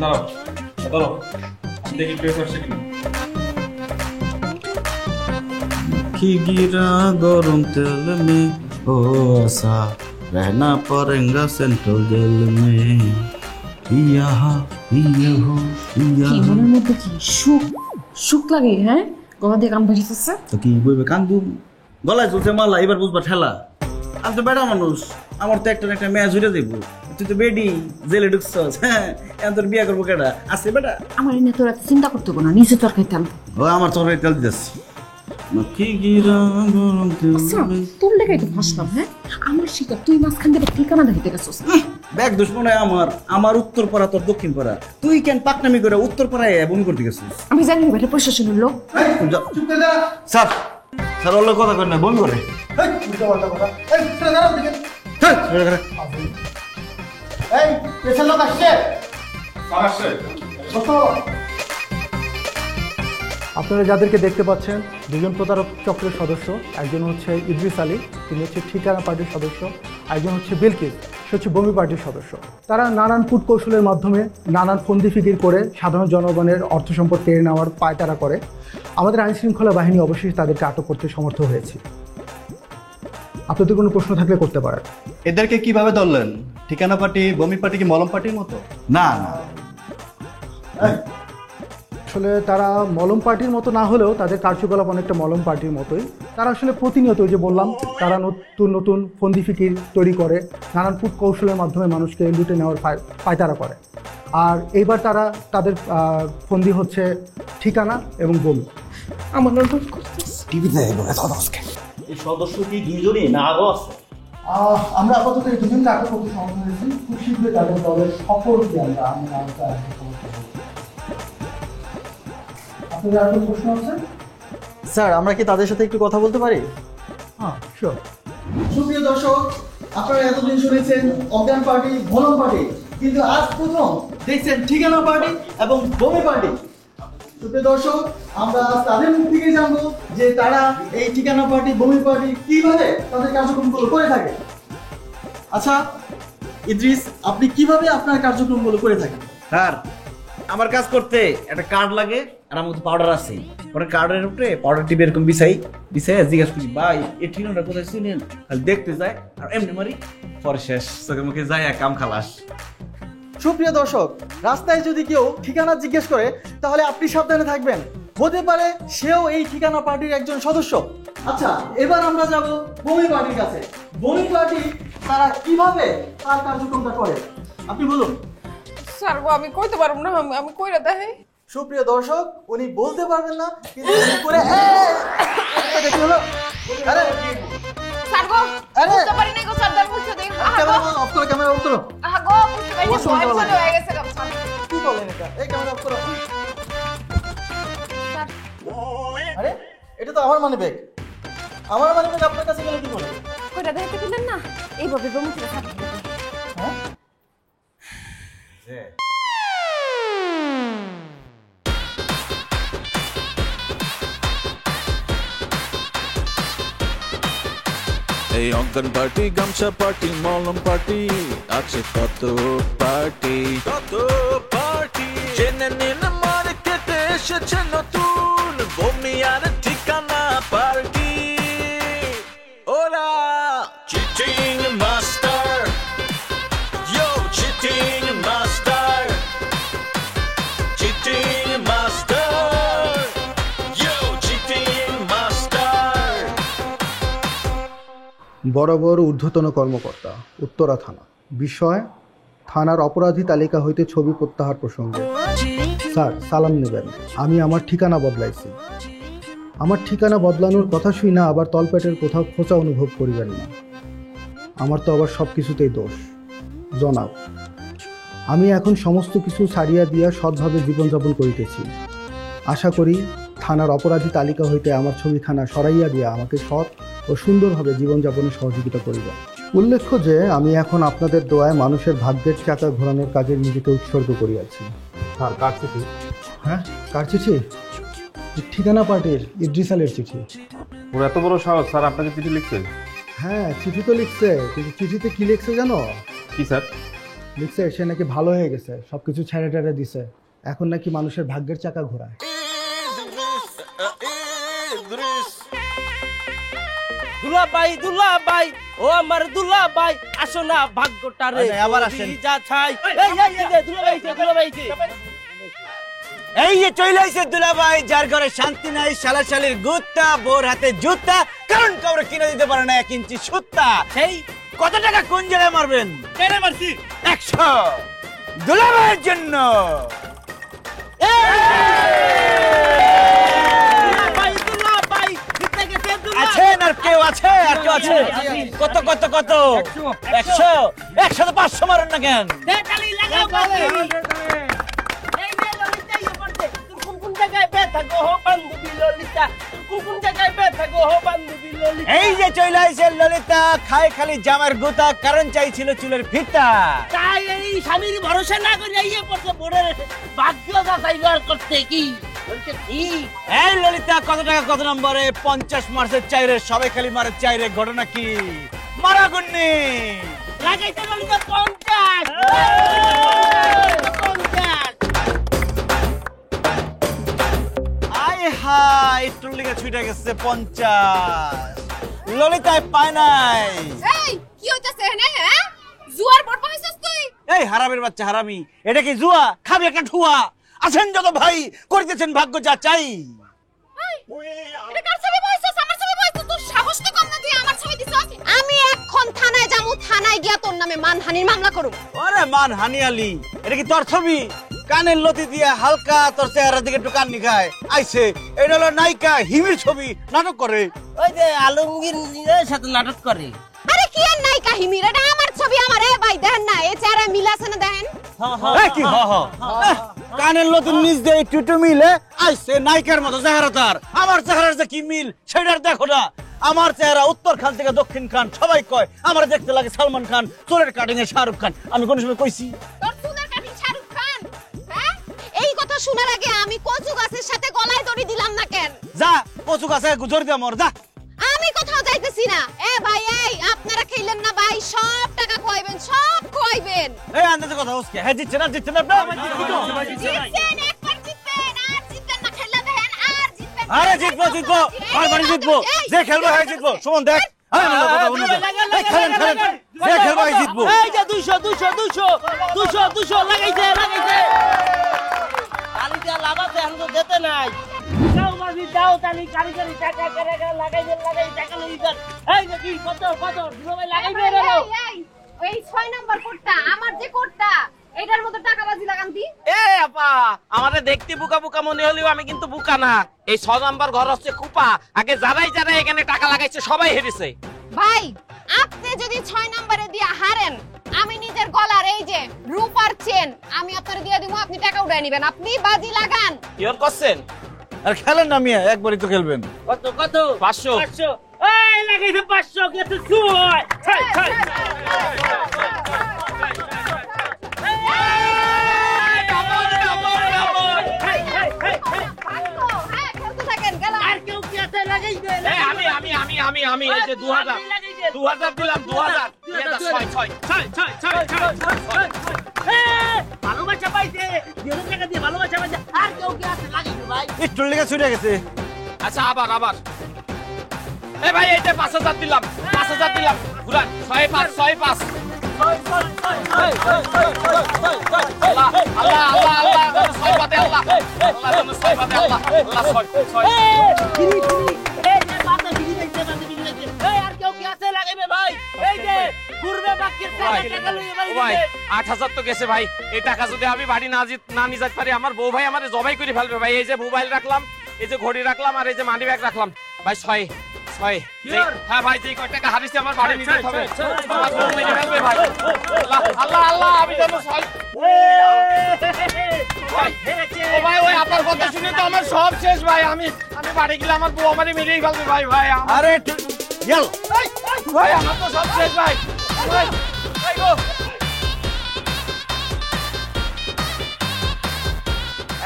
দাঁড়াও দাঁড়াও দেখি প্রেস আসছে কিনা। की गिरा गरम तेल में ओ सा रहना पड़ेगा सेंट्रल जेल में यहाँ हो কি মনের মধ্যে কি সুখ সুখ লাগে? হ্যাঁ, গলা দিয়ে কান ভেসেছে। তো কি বলবে কান্দু গলায় চলছে মালা, এবার বুঝবা ঠেলা। আমি তো বেড়া মানুষ, আমার তো একটা একটা মেয়ে জুড়ে দেবো। তুই তো বেডি জেলে ঢুকছস, হ্যাঁ এখন তোর বিয়ে করবো কেডা আছে বেটা? আমার এনে তোর এত চিন্তা করতে হবে না, নিজে তোর খাইতাম। ও আমার তরকারি তেল দিতেছি। কি গিরা গরম তেল में তোর লেগাই তো ভাসলাম। হ্যাঁ, আমার শিকার তুই মাঝখান থেকে ঠিকানা দেখাইতে গেছিস। ব্যাগ দুশ্মন আমার উত্তর পাড়া তোর দক্ষিণ পাড়া, তুই কেন পাকনামি করে উত্তর পাড়ায় বমি করতে গেছিস? আমি জানি বেটা প্রশাসনের লোক। স্যার স্যার ওর কথা কর না, বমি করে। আপনারা যাদেরকে দেখতে পাচ্ছেন দুজন প্রতারক চক্রের সদস্য, একজন হচ্ছে ইদ্রিস আলী, তিনি হচ্ছে ঠিকানা পার্টির সদস্য, একজন হচ্ছে বিলকিস, সে হচ্ছে বমি পার্টির সদস্য। তারা নানান কূটকৌশলের মাধ্যমে নানান ফন্দি ফিকির করে সাধারণ জনগণের অর্থ সম্পদ কেড়ে নেওয়ার পায়তারা করে। আমাদের আইনশৃঙ্খলা বাহিনী অবশ্যই তাদেরকে আটক করতে সমর্থ হয়েছে। আপনাদের কোনো প্রশ্ন থাকলে করতে পারেন। এদেরকে কিভাবে ধরলেন? ঠিকানা পার্টি বমি পার্টি কি মলম পার্টির মতো? না না, আসলে তারা মলম পার্টির মতো না হলেও তাদের কার্যকলাপ অনেকটা মলম পার্টির মতোই। তারা আসলে প্রতিনিয়ত, ওই যে বললাম, তারা নতুন নতুন ফন্দি ফিকির তৈরি করে, নানান কূটকৌশলের মাধ্যমে মানুষকে লুটে নেওয়ার পায়তারা করে। আর এইবার তাদের ফন্দি হচ্ছে ঠিকানা এবং বমি। আমার অনুরোধ করছিস টিভিতে এই সদস্য কি দুইজনই না আরো আছে? আমরা আপাতত এই দুজনকে আটক করতে সমর্থ হয়েছি। খুব শীঘ্রই তাদের দলের সকলকে আমরা আপনাদের আর কোনো প্রশ্ন আছে? স্যার আমরা কি তাদের সাথে একটু কথা বলতে পারি? হ্যাঁ, শিওর। সুপ্রিয় দর্শক, আপনারা এতদিন শুনেছেন অজ্ঞান পার্টি, মলম পার্টি, কিন্তু আজ প্রথম দেখছেন ঠিকানা পার্টি এবং বমি পার্টি। সুপ্রিয় দর্শক, আমরা আজ তাদের মুখ থেকে জানবো যে তারা এই ঠিকানা পার্টি, বমি পার্টি কিভাবে তাদের কার্যক্রমগুলো করে থাকে। আচ্ছা ইদ্রিস, আপনি কিভাবে আপনার কার্যক্রমগুলো করে থাকেন? স্যার আমার কাজ করতে একটা কার্ড লাগে আর আমার মধ্যে পাউডার আছে। পরে কার্ডের উপরে পাউডার টিপে এরকম বিছাই জিজ্ঞাসা করি ভাই এই ঠিকানাটা কোথায় চিনেন, খালি দেখতে যায় আর এমনি মারি, পরে শেষ চোখে মুখে যায় কাম খালাস। সুপ্রিয় দর্শক, রাস্তায় যদি কেউ ঠিকানা জিজ্ঞেস করে তাহলে আপনি সাবধানে থাকবেন, হতে পারে সেও এই ঠিকানা পার্টির একজন সদস্য। আচ্ছা এবার আমরা যাব বমি পার্টির কাছে। বমি পার্টি তারা কিভাবে তার কার্যক্রমটা করে আপনি বলুন। স্যার আমি কইতে পারবো না, আমি কইরা দেখাই। সুপ্রিয় দর্শক, উনি বলতে পারবেন না কিন্তু উনি করে এটা কি হলো? আরে স্যার গো, বুঝতে পারি নাই গো, স্যার দাঁড় বুঝতে দেই। ক্যামেরা অফ করো, ক্যামেরা অফ করো। গো বুঝতে পারি না, ভয় চলে হয়ে গেছে গো। কি বলেন এটা? এই ক্যামেরা অফ করো। আরে এটা তো আমার মানি ব্যাগ। আমার মানি ব্যাগ আপনার কাছে গেল কি করে? কইরা দেখাইতে দিলেন না, এইভাবে বমিতে থাকতে। হ্যাঁ এই অঙ্কন পার্টি, গামছা পার্টি, মলম পার্টি, আছে কত পার্টি, জেনে নিন মার্কেটে এসেছে নতুন বমি আর ঠিকানা পার্টি। ওরা চিটিং মাস্টার, ইয়ো চিটিং মাস্টার, চিটিং মাস্টার, ইয়ো চিটিং মাস্টার। বরাবর ঊর্ধ্বতন কর্মকর্তা, উত্তরা থানা। বিষয় থানার অপরাধী তালিকা হইতে ছবি প্রত্যাহার প্রসঙ্গে। স্যার সালাম নেবেন, আমি আমার ঠিকানা বদলাইছি। আমার ঠিকানা বদলানোর কথা শুই না আবার তলপেটের কোথাও খোঁচা অনুভব করিবেন না। আমার তো আবার সব কিছুতেই দোষ। জনাব, আমি এখন সমস্ত কিছু ছাড়িয়া দিয়া সৎভাবে জীবনযাপন করিতেছি। আশা করি থানার অপরাধী তালিকা হইতে আমার ছবিখানা সরাইয়া দিয়া আমাকে সৎ ও সুন্দরভাবে জীবনযাপনে সহযোগিতা করিবেন। উল্লেখ্য যে আমি এখন আপনাদের দোয়ায় মানুষের ভাগ্যের চাকা ঘোরানোর কাজে নিজেকে উৎসর্গ করিয়াছি। স্যার কার চিঠি? হ্যাঁ, কার চিঠি? ঠিকানা পার্টির ইদ্রিস আলীর চিঠি। ওর এত বড় সাহস স্যার আপনাকে চিঠি লিখছেন? হ্যাঁ চিঠি তো লিখছে, কিন্তু চিঠিতে কি লিখছে জানো? কি স্যার? লিখছে সে নাকি ভালো হয়ে গেছে, সবকিছু ছেড়ে টেড়ে দিছে, এখন নাকি মানুষের ভাগ্যের চাকা ঘোরায়। দুলাভাই ও আমার দুলাভাই, আসো না ভাগ্যটারে আবার আসেন। যা ছাই। দুলাভাই এই যে চলে আইছে দুলাভাই, যার ঘরে শান্তি নাই, শালাশালির গুত্তা, বোর হাতে জুতা, কারণ কাউরে কিনে দিতে পারে না 1 ইঞ্চি সুত্তা। সেই কত টাকা কোন জায়গায় মারবেন? কেন মারছি? 100 দুলাভাইয়ের জন্য। দুলাভাই জিতে গেছে। আছেন আর কেউ আছে? আর কেউ আছে? কত কত কত? 100 100 তো 500 মারেন না কেন? এই যে চলে আইছে ললিতা, খায় খালি জামার গুতা, কারণ চাইছিল চুলের ফিতা। তাই এই স্বামীর ভরসা না করে ইয়ে পড়ছে বোনের ভাগ্য যাচাই করতে কি বলছে ঠিক। এই ললিতা, কত টাকা কত নম্বরে? 50 মার্চের চাইরে, সবাই খালি মারে চাইরে, ঘটনা কি? মারা গুন্নি লাগাইছে ললিতা 50। আয় হায়, টুল লিগে ছুটে গেছে 50। ললিতায় পায় নাই। এই কি হইতাছে এখানে? হ্যাঁ, জুয়ার বড় পাইছস তুই? এই হারামের বাচ্চা হারামি, এটা কি জুয়া? খাবি একটা ঠুয়া। আছেন যত ভাই, করিতেছেন ভাগ্য যা চাই। এটা কার ছবি পাইছস? আমার ছবি পাইছস? তোর সাহস তো কম না, তুই আমার ছবি দিছস। আমি এখন থানায় যামু, থানায় গিয়া তোর নামে মানহানির মামলা করব। ওরে মান হানি আলি, এটা কি তোর ছবি? কানের লতি দিয়ে হালকা তোর চেহারার দিকে একটু কান নিখায় আইছে। এটা হলো নায়িকা হিমির ছবি, নাটক করে। ওই যে আলমগীর সাথে নাটক করে। আরে কি আর নাই কাহিনীর, এটা আমার ছবি। আমার এ ভাই দেখেন না, এই চেহারা মিল আছে না দেখেন? এই কি হ হ, কানের লতির নিচ দিয়ে একটু একটু মিলে আইছে নায়িকার মতো চেহারা তার। আমার চেহারার যে কি মিল সেটার দেখো না। আমার চেহারা উত্তর খান থেকে দক্ষিণ খান, সবাই কয় আমার দেখতে লাগে সালমান খান, চুলের কাটিং এ শাহরুখ খান। আমি কোন সময় কইছি? তোর চুলের কাটিং শাহরুখ খান? হ্যাঁ, এই কথা শোনার আগে আমি কচু গাছের সাথে গলায় দড়ি দিলাম না কেন? যা কচু গাছে গুজর দিয়া মর যা। আমি কোথাও যাইতেছি না। এ ভাই, এই আপনারা খেলেন না ভাই, সব টাকা খোয়াইবেন, সব খোয়াইবেন। এই আন্দাজে কথা হচ্ছে। হ্যাঁ জিতছে না, জিতছে না আপনার? জিতছেন, একবার জিতবেন, আর জিতবেন না, খেললে দেখেন আর জিতবেন না। আরে জিতবো জিতবো, বারবারই জিতবো। যে খেলবো হ্যাঁ জিতবো। সুমন দেখ, এই মেলা কথা বলি না। এই খেলেন খেলেন, যে খেলবো এই জিতবো। এই যে 200 লাগাইছে। আলিটা লাগাতে হামতো দিতে নাই। যাও মাঝি যাও, তালি কারিগরি টাকা লাগাই টাকা লই যান। এই যে কি কত দুলাভাই লাগাইবে রে। এই, ওই 6 নাম্বার কোডটা, আমার যে কোডটা, এটার মধ্যে টাকাবাজি লাগান দি। এ আপা, আমারে দেখতে বুকা মনে হলেও আমি কিন্তু বুকা না। এই 6 নাম্বার ঘর হচ্ছে কুপা। আগে যারাই এখানে টাকা লাগাইছে সবাই হেরেছে। ভাই, আপনি যদি 6 নাম্বারে দিয়া হারেন, আমি নিজের গলার এই যে রূপার চেন আমি আপনারে দিয়ে দিব, আপনি টাকা উড়াই নেবেন। আপনি বাজি লাগান। কিয়র করছেন? আর খেলেন না মিয়া, একবারই তো খেলবেন। কত 500। এই লাগাইছে 500 কে তো ছয়। হ্যাঁ, খেলতে থাকেন, গেলাম। আর কেউ কি আছে লাগাইবে? আমি এই যে 2000 দিলাম 2000 ভালোবাসা পাইছে, 2000 টাকা দিয়ে ভালোবাসা পাইছে। আর কেউ কি আছে লাগাইবে ভাই? একটু লেগে ছুটে গেছে। আচ্ছা আবার এই ভাই এই যে 5000 দিলাম ঘুরান 6-5 আল্লাহ ছয় পাতে আল্লাহ ছয় পাতে আল্লাহ ছয় এই যে পাতে বিড়ি দিতে এই আর কেউ কি আছে লাগাইবে ভাই? এই যে পূর্বে বাকির টাকা লইয়ে ভাই 8000 তো গেছে ভাই। এই টাকা যদি আমি বাড়ি না নিয়ে যেতে পারি, আমার বউ ভাই আমারে জবাই করে ফেলবে ভাই। এই যে মোবাইল রাখলাম, এই যে ঘড়ি রাখলাম, আর এই যে মানি ব্যাগ রাখলাম ভাই। 6 হ্যাঁ ভাই, যে কয় টাকা হারিয়েছি আমার বাড়ি নিতে হবে। আমার বউ মেরে ফেলবে ভাই। আল্লাহ আমি যেন 6 ও ভাই, ওই আপনার কথা শুনে তো আমার সব শেষ ভাই। আমি বাড়ি গেলে আমার বউ আমারে মেরেই ফেলবে ভাই। আরে ইয়াল ভাই আমার তো সব শেষ ভাই।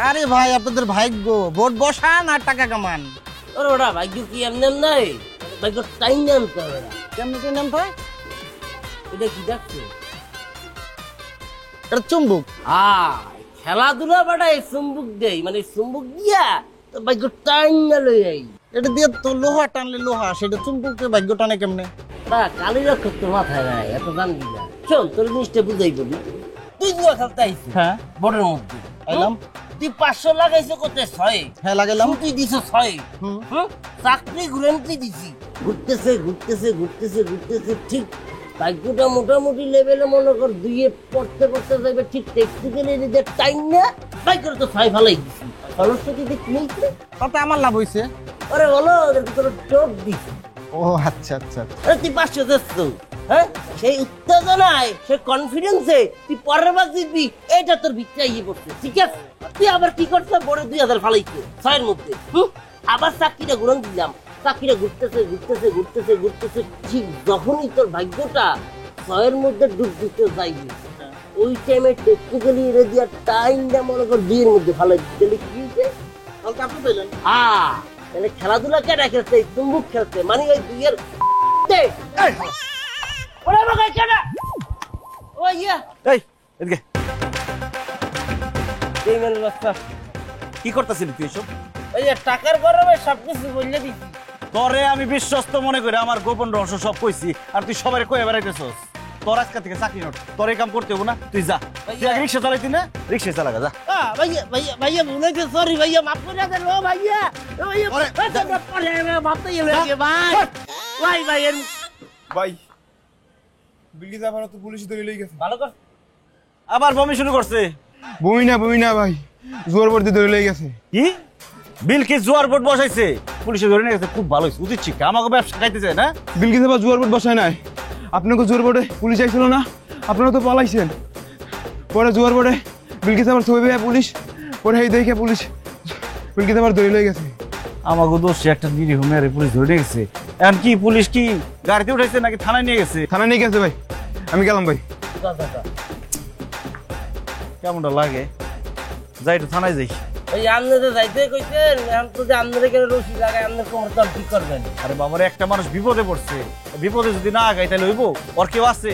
আরে ভাই, আপনাদের ভাগ্য, ভোট বসান আর টাকা কামান। ওরে ওরা ভাগ্য কি এমনি নাই, ভাগ্য টাইম আনতে হবে। কেমন নাম ভাই? এটা কি দেখছো? এটা চুম্বুক। খেলাধুলা বাড়াই চুম্বুক দেই, মানে চুম্বুক দিয়া তোর ভাগ্য টাইনা লই আই। এটা দিয়ে তো লোহা টানলে লোহা, সেটা চুম্বুকে ভাগ্য টানে কেমনে? না কালির অক্ষর তোর মাথায় নাই, এত জানবি না। শোন তোর জিনিসটা বুঝাই বলি, তুই জুয়া খেলতে আইছিস হ্যাঁ বোর্ডের মধ্যে, আইলাম। তুই 500 লাগাইছো কত? 6। হ্যাঁ লাগাইলাম। তুই দিছো 6। চাকরি ঘুরেন্তি দিছি, ঘুরতেছে ঘুরতেছে ঘুরতেছে ঘুরতেছে, ঠিক ভাগ্যটা মোটামুটি লেভেলে মনে কর 2 পড়তে পড়তে যাবে, ঠিক টেকনিক্যালি নিজের টাইম না ভাগ্যটা তো 6 ভালাই দিছি। অলসটি দেখি নিছে, তাতে আমার লাভ হইছে। আরে বলো তোর টোপ দিছি। ও আচ্ছা আচ্ছা। আরে তুই 500 দিচ্ছ, হ্যাঁ সেই উত্তেজনায় সে কনফিডেন্সে তুই পরের বার জিতবি, এটা তোর ভিতরে ইয়ে করছে, ঠিক আছে? তুই আবার কি করছ? বড় 2000 ফালাইছে 6 এর মধ্যে। আবার চাকরিটা ঘুরন দিলাম, চাকরিটা ঘুরতেছে ঘুরতেছে ঘুরতেছে ঘুরতেছে, ঠিক যখনই তোর ভাগ্যটা 6 এর মধ্যে ডুব দিতে যাইবে, ওই টাইমে টেকনিক্যালি রেডিয়া টাইমটা মনে কর 2 এর মধ্যে ফালাই দিতে, তাহলে কি হয়েছে? হালকা আপনি পেলেন। তাহলে খেলাধুলা কেটা খেলছে? চুম্বুক খেলছে, মানে ওই 2 এর ওরে বাবা কেডা? ও ইয়া এই এদিকে এই মেল বাচ্চা, কি করতেছিলি তুই এসব? ওই যে টাকার গরমে সবকিছু বললে দিছি। তোরে আমি বিশ্বস্ত মনে করে আমার গোপন রহস্য সব কইছি, আর তুই সবাই কয়ে বেড়াইতেছস। তোর আজকে থেকে চাকরি নোট, তোর এই কাম করতে হবো না, তুই যা। তুই আগে রিক্সা চালাইতি না, রিক্সা চালাগা যা। ভাইয়া ভাইয়া ভাইয়া ভুলে গেছে, সরি ভাইয়া, মাফ করে দেন। ও ভাইয়া ও ভাইয়া মাফতে গেলে ভাই ভাই ভাই ভাই বিলকিস আবার তো পুলিশ ধরে লই গেছে। ভালো কর। আবার বমি শুরু করছে। বমি না ভাই, জোর পড়তে ধরে লই গেছে। কি বিলকিস জোয়ার বোর্ড বসাইছে, পুলিশে ধরে নিয়ে গেছে? খুব ভালো হয়েছে, উচিত শিক্ষা। আমাকে ব্যবসা খাইতে চায় না। বিলকিস আবার জোর বোর্ড বসায় নাই, আপনাকে জোর বোর্ডে পুলিশ আইছিল না, আপনারা তো পালাইছেন। পরে জোর বোর্ডে বিলকিস আবার ছবি ভাই পুলিশ, পরে এই দেখে পুলিশ বিলকিস আবার ধরে লই গেছে। আমাকে দোষ, একটা নিরীহ মেয়েরে পুলিশ ধরে নিয়ে গেছে। এখন কি পুলিশ কি গাড়িতে উঠাইছে নাকি থানায় নিয়ে গেছে? থানায় নিয়ে গেছে ভাই, আমি গেলাম ভাই। কেমনটা লাগে? যাই একটু থানায় যাই। ওই আমনে যাইতে কইছেন, এখন তো যে আমনে কেন রশি লাগায় আমনে কোমর তো ঠিক করবেন। আরে বাবারে, একটা মানুষ বিপদে পড়ছে, বিপদে যদি না আগাই তাহলে হইব? ওর কেউ আছে?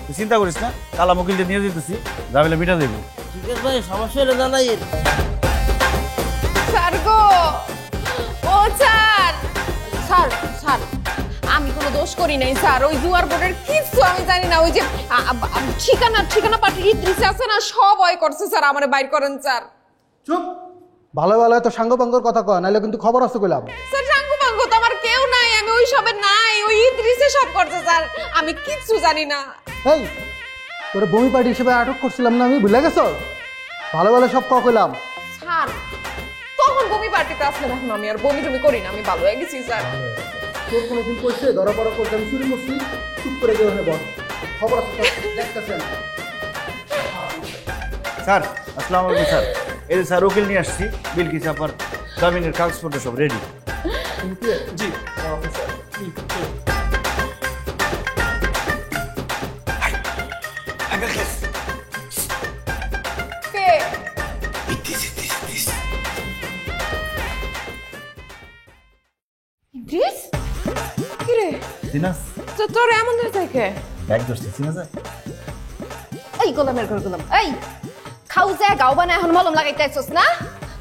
তুই চিন্তা করিস না, কালা মুকিলটা নিয়ে যেতেছি, যাবেলে মিটা দেবো। ঠিক আছে ভাই, সমস্যা হলে জানাই। স্যার গো, ও স্যার, স্যার স্যার আমি কোনো দোষ করি নাই স্যার। ওই জুয়ার বোর্ডের কিছু আমি জানি না। ওই যে ঠিকানা পার্টির ইদ্রিস আছে না, সব ওই করছে স্যার, আমারে বাইর করেন স্যার। চুপ, ভালো ভালো এত সাঙ্গপাঙ্গর কথা কয়, নাহলে কিন্তু খবর আছে কইলাম। স্যার সাঙ্গু পাঙ্গু তো আমার কেউ নাই, আমি ওই সবের নাই, ওই ইদ্রিসে সব করছে স্যার, আমি কিচ্ছু জানি না। এই তোর বমি পার্টি হিসেবে আটক করছিলাম না, আমি ভুলে গেছো? ভালো ভালো সব কইলাম। স্যার তখন বমি পার্টিতে আসলেন, এখন আমি আর বমি টমি করি না, আমি ভালো হয়ে গেছি স্যার। তোর কোনোদিন কইছে ধরা পড়া করতে আমি চুরি করছি? চুপ করে গেলে হবে, বল খবর আছে তো, দেখতেছেন। স্যার আসসালামু আলাইকুম স্যার। এই যে স্যার উকিল নিয়ে আসছি, বিলকিস আপার জামিনের কাগজপত্র সব রেডি। জি কে? ইদ্রিস? কি রে? সিনাস তো তোর এমন ধরে থাকে? ব্যাগ ধরছি, সিনাস এই গোলামের ঘর গোলাম, এই খাও যায় গাও বানা, এখন মলম লাগাইতে আইছস না?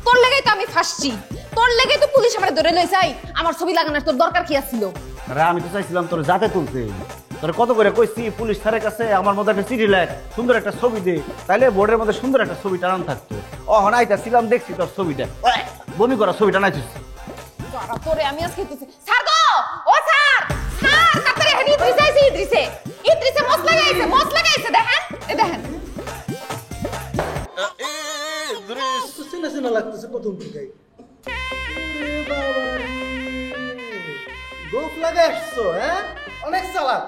তোর লেগেই তো আমি ফাঁসছি, তোর লেগেই তো পুলিশ আমারে ধরে লইছে। আই আমার ছবি লাগানোর তোর দরকার কি আছিল? আরে আমি তো চাইছিলাম তোর যাতে তুলতে। তোর কত করে কইছি পুলিশ স্যারের কাছে আমার মধ্যে একটা চিঠি লেখ, সুন্দর একটা ছবি দে, তাইলে বোর্ডের মধ্যে সুন্দর একটা ছবি টানান থাকতো। অহন আইতাছিলাম, দেখছি তোর ছবিটা, বমি করা ছবিটা নাইছিস। তোরে আমি আজকে স্যার গো, ও স্যার, স্যার কাতারে হেডি ইদ্রিস আইছে, ইদ্রিসে মস লাগাইছে, দেখেন এ দেখেন। চেনা চেনা লাগতেছে প্রথম থেকেই। গোফ লাগে আসছো, হ্যাঁ? অনেক চালাক।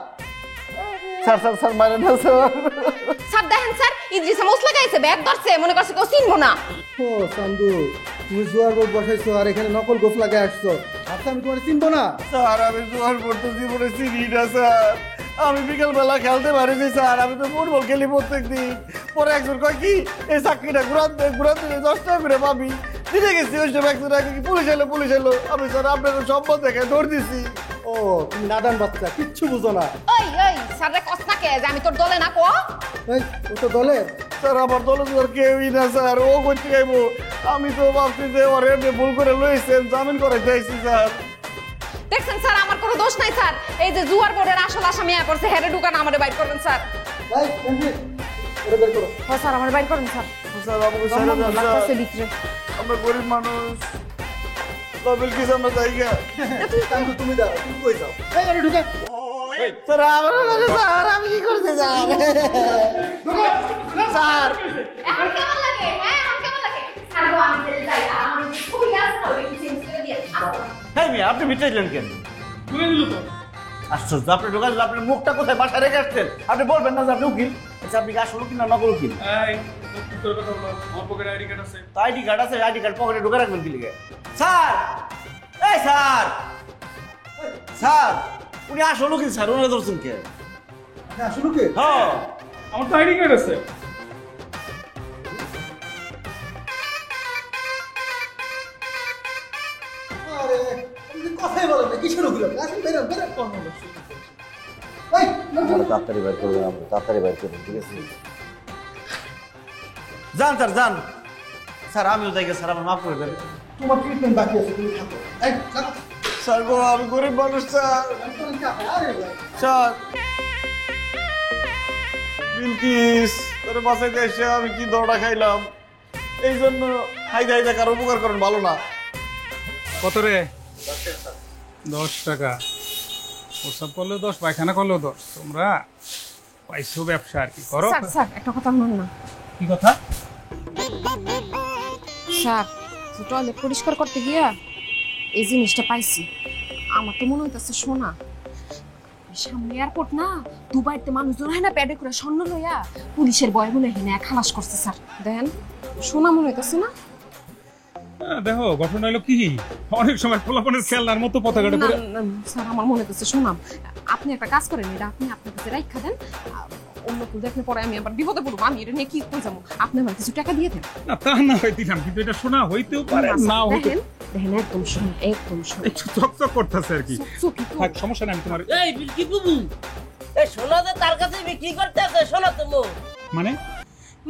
স্যার মারে না স্যার। স্যার দেখেন স্যার, ইদ্রিসে মস লাগাইছে, ব্যাগ ধরছে, মনে করছে কেউ চিনবো না। ও চান্দু, তুমি জোয়ার বোর্ড বসাইছো আর এখানে নকল গোফ লাগে আসছো, আচ্ছা আমি তোমার চিনবো না? স্যার আমি জোয়ার পড়তে জীবনে চিনি না স্যার। আমি বিকেলবেলা খেলতে পারিনি স্যার, আমি তো ফুটবল খেলি প্রত্যেক দিন। পরে একজন কয় কি এই চাকরিটা ঘুরান দিলে 10 টাকা করে পাবি, দিতে গেছি। ওই সময় একজন আগে কি পুলিশ এলো, আমি স্যার আপনার সম্পদ দেখে দৌড় দিছি। ও তুমি নাদান বাচ্চা, কিচ্ছু বুঝো না। ওই স্যার রে কষ্ট কে যে আমি তোর দলে না কো? এই ও তো দলে, স্যার আমার দলে তো আর কেউই না স্যার, ও করতে গাইবো। আমি তো ভাবছি যে ওর এমনি ভুল করে লইছেন, জামিন করে চাইছি স্যার। দেখছেন স্যার, আমার কোনো দোষ নাই স্যার। এই যে জুয়ার বোর্ডের আসল আসামি করছে, হেরে ঢুকান আমারে বাইর করবেন স্যার। ভাই রঞ্জিত, এটা বের করো। হ্যাঁ স্যার, আমার বাইর করেন স্যার। স্যার আমাকে ছেড়ে দেন স্যার, ভিতরে আমরা গরিব মানুষ। তবিল কি আমরা জায়গা তাহলে তুমি দাও, তুমি কই যাও? এই গাড়ি ঢুকে। স্যার আমার স্যার আমি কি করতে স্যার? স্যার এখন কেমন লাগে? হ্যাঁ এখন কেমন লাগে? স্যার গো, আমি চলে যাই, আমার যে ছবি আছে না ওই চেঞ্জ করে দিয়ে আসো। হ্যাঁ মিয়া, আপনি ভিতরে কেন? আশ্চর্য, আপনি ঢোকাল, আপনার মুখটা কোথায় বাসা রেখে আসছেন? আপনি বলবেন না যে আপনি উকিল? আচ্ছা আপনি কি আসল উকিল না নকল উকিল? আইডি কার্ড আছে, আইডি কার্ড পকেটে ঢুকে রাখবেন কি লিগে? স্যার, এই স্যার, স্যার উনি আসল উকিল স্যার, উনি ধরছেন কে? হ্যাঁ, শুরু কে? হ্যাঁ আমার তো আইডি কার্ড আছে। আরে তুমি কথাই বলো না, কিসের উকিল? আসুন বেরো বেরো। এই তাড়াতাড়ি বের করবেন, আমরা তাড়াতাড়ি বের করবেন, ঠিক আছে? যান স্যার যান। স্যার আমিও যাই, স্যার আমার মাফ করে দেন। তোমার ট্রিটমেন্ট বাকি আছে, তুমি থাকো। এই যাও। স্যার গো, আমি গরিব মানুষ স্যার। আরে ভাই, স্যার বিলকিস, তোর বাসায় এসে আমি কি দৌড়া খাইলাম, এই জন্য হাইদা হাইদা কারো উপকার করেন ভালো না। কত রে? 10 টাকা। ওসব করলেও 10, পায়খানা করলেও 10। তোমরা পাইছো ব্যবসা আর কি করো। স্যার স্যার একটা কথা শুনুন না। কি কথা? স্যার, টয়লেট পরিষ্কার করতে গিয়া এই জিনিসটা পাইছি। আমার তো মনে হইতেছে সোনা। সামনে এয়ারপোর্ট না, দুবাইতে মানুষজন হয় না প্যাডে করে স্বর্ণ লইয়া পুলিশের বয় মনে হয় না খালাস করছে স্যার। দেখেন সোনা মনে হইতেছে না? দেখো ঘটনা হলো কি, অনেক সময় পোলাপনের খেলনার মতো পতাকাটা না, করে। না, স্যার আমার মনে হইতেছে সোনা। আপনি একটা কাজ করেন, এটা আপনি আপনার কাছে রাখা দেন। অন্য কেউ দেখলে পরে আমি আবার বিপদে পড়বো, আমি এটা নিয়ে কি করে যাবো? আপনি আমার কিছু টাকা দিয়ে দেন। না তা না হয় দিলাম, কিন্তু এটা শোনা হইতেও পারে না হইতে। দেখেন দেখেন একদম সোনা, একদম সোনা। একটু চকচক করতেছে আর কি। চুকি তো। থাক, সমস্যা নাই, আমি তোমার। এই বিলকি বুবু, এই সোনা যে তার কাছে বিক্রি করতে আছে, সোনা তো মানে